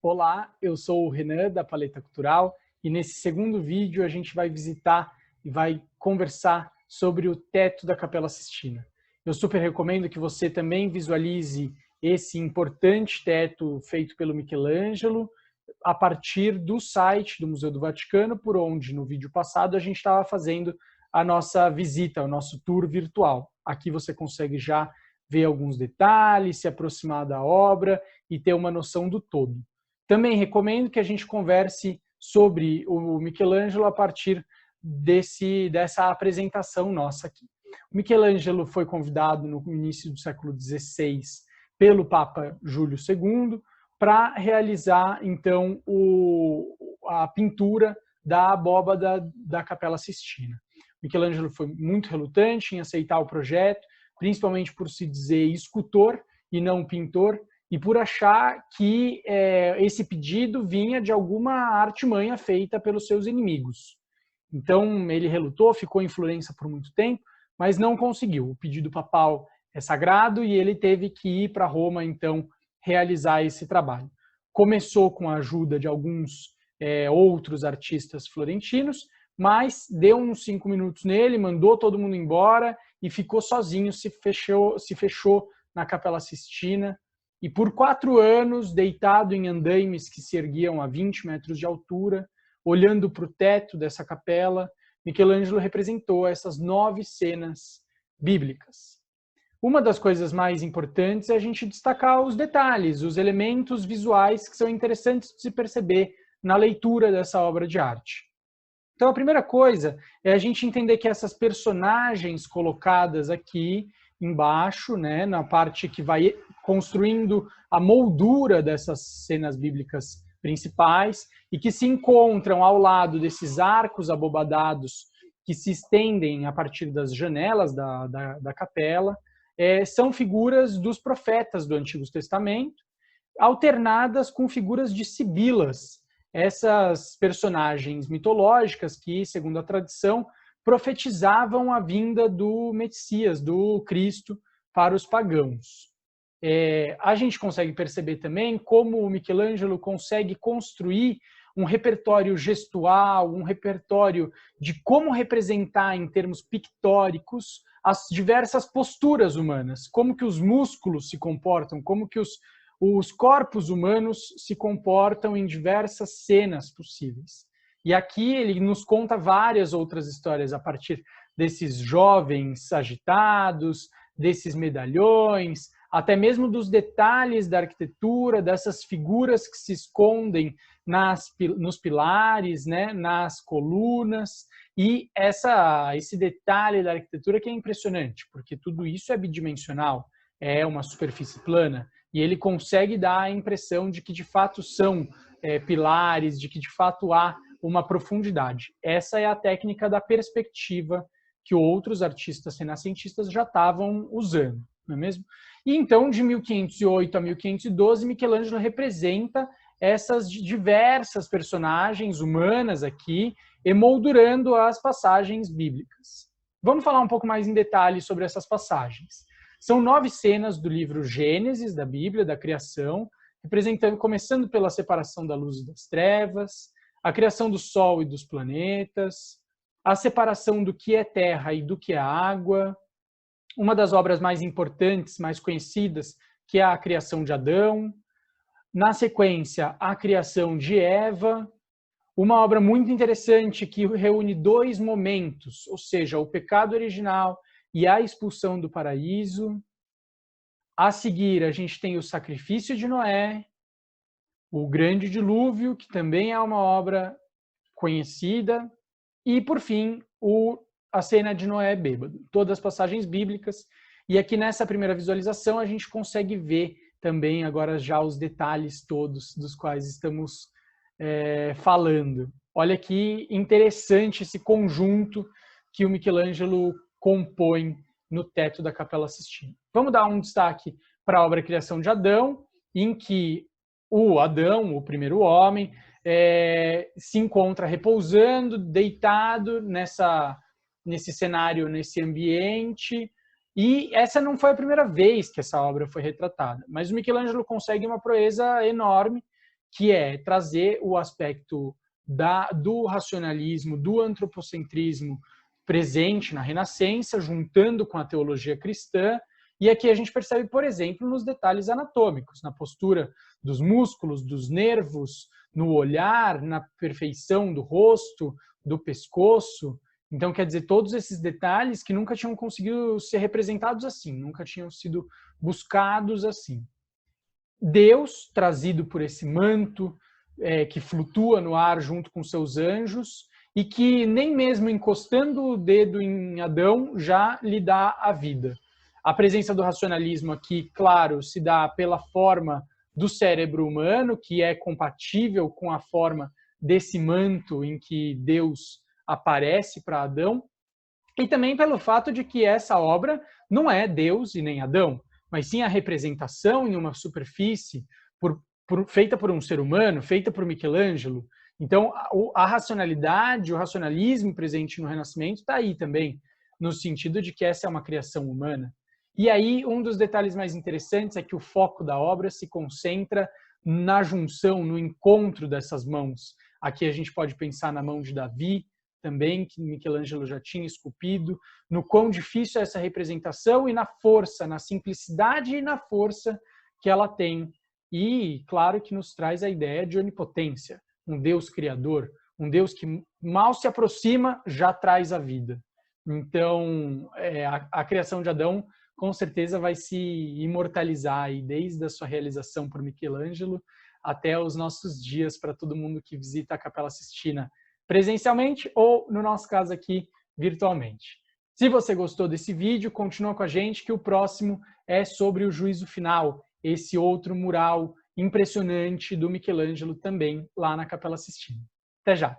Olá, eu sou o Renan da Paleta Cultural e nesse segundo vídeo a gente vai visitar e vai conversar sobre o teto da Capela Sistina. Eu super recomendo que você também visualize esse importante teto feito pelo Michelangelo a partir do site do Museu do Vaticano, por onde no vídeo passado a gente estava fazendo a nossa visita, o nosso tour virtual. Aqui você consegue já ver alguns detalhes, se aproximar da obra e ter uma noção do todo. Também recomendo que a gente converse sobre o Michelangelo a partir dessa apresentação nossa aqui. O Michelangelo foi convidado no início do século XVI pelo Papa Júlio II para realizar, então, a pintura da abóbada da Capela Sistina. Michelangelo foi muito relutante em aceitar o projeto, principalmente por se dizer escultor e não pintor, e por achar que esse pedido vinha de alguma artimanha feita pelos seus inimigos. Então, ele relutou, ficou em Florença por muito tempo, mas não conseguiu. O pedido papal é sagrado e ele teve que ir para Roma, então, realizar esse trabalho. Começou com a ajuda de alguns outros artistas florentinos, mas deu uns 5 minutos nele, mandou todo mundo embora e ficou sozinho, se fechou na Capela Sistina. E por 4 anos, deitado em andaimes que se erguiam a 20 metros de altura, olhando para o teto dessa capela, Michelangelo representou essas 9 cenas bíblicas. Uma das coisas mais importantes é a gente destacar os detalhes, os elementos visuais que são interessantes de se perceber na leitura dessa obra de arte. Então, a primeira coisa é a gente entender que essas personagens colocadas aqui embaixo, né, na parte que vai construindo a moldura dessas cenas bíblicas principais e que se encontram ao lado desses arcos abobadados que se estendem a partir das janelas da capela, são figuras dos profetas do Antigo Testamento, alternadas com figuras de sibilas, essas personagens mitológicas que, segundo a tradição, profetizavam a vinda do Messias, do Cristo, para os pagãos. A gente consegue perceber também como o Michelangelo consegue construir um repertório gestual, um repertório de como representar em termos pictóricos as diversas posturas humanas, como que os músculos se comportam, como que os corpos humanos se comportam em diversas cenas possíveis. E aqui ele nos conta várias outras histórias a partir desses jovens agitados, desses medalhões, até mesmo dos detalhes da arquitetura, dessas figuras que se escondem nos pilares, né, nas colunas, e esse detalhe da arquitetura que é impressionante, porque tudo isso é bidimensional, é uma superfície plana, e ele consegue dar a impressão de que de fato são pilares, de que de fato há uma profundidade. Essa é a técnica da perspectiva que outros artistas renascentistas já estavam usando, não é mesmo? E então, de 1508 a 1512, Michelangelo representa essas diversas personagens humanas aqui, emoldurando as passagens bíblicas. Vamos falar um pouco mais em detalhe sobre essas passagens. São 9 cenas do livro Gênesis, da Bíblia, da criação, começando pela separação da luz e das trevas, a criação do Sol e dos planetas, a separação do que é terra e do que é água, uma das obras mais importantes, mais conhecidas, que é a criação de Adão, na sequência, a criação de Eva, uma obra muito interessante que reúne 2 momentos, ou seja, o pecado original e a expulsão do paraíso. A seguir, a gente tem o sacrifício de Noé, o grande dilúvio, que também é uma obra conhecida, e, por fim, a cena de Noé bêbado. Todas as passagens bíblicas. E aqui nessa primeira visualização a gente consegue ver também agora já os detalhes todos dos quais estamos falando. Olha que interessante esse conjunto que o Michelangelo compõe no teto da Capela Sistina. Vamos dar um destaque para a obra Criação de Adão, em que o Adão, o primeiro homem, se encontra repousando, deitado nesse cenário, nesse ambiente. E essa não foi a primeira vez que essa obra foi retratada, mas o Michelangelo consegue uma proeza enorme, que é trazer o aspecto do racionalismo, do antropocentrismo presente na Renascença, juntando com a teologia cristã. E aqui a gente percebe, por exemplo, nos detalhes anatômicos, na postura dos músculos, dos nervos, no olhar, na perfeição do rosto, do pescoço. Então, quer dizer, todos esses detalhes que nunca tinham conseguido ser representados assim, nunca tinham sido buscados assim. Deus, trazido por esse manto que flutua no ar junto com seus anjos, e que nem mesmo encostando o dedo em Adão já lhe dá a vida. A presença do racionalismo aqui, claro, se dá pela forma do cérebro humano, que é compatível com a forma desse manto em que Deus aparece para Adão, e também pelo fato de que essa obra não é Deus e nem Adão, mas sim a representação em uma superfície feita por um ser humano, feita por Michelangelo. Então, a racionalidade, o racionalismo presente no Renascimento está aí também, no sentido de que essa é uma criação humana. E aí, um dos detalhes mais interessantes é que o foco da obra se concentra na junção, no encontro dessas mãos. Aqui a gente pode pensar na mão de Davi, também, que Michelangelo já tinha esculpido, no quão difícil é essa representação e na força, na simplicidade e na força que ela tem. E, claro, que nos traz a ideia de onipotência, um Deus criador, um Deus que mal se aproxima, já traz a vida. Então, a criação de Adão, com certeza, vai se imortalizar aí, desde a sua realização por Michelangelo até os nossos dias, para todo mundo que visita a Capela Sistina presencialmente ou, no nosso caso aqui, virtualmente. Se você gostou desse vídeo, continua com a gente, que o próximo é sobre o Juízo Final, esse outro mural impressionante do Michelangelo também lá na Capela Sistina. Até já!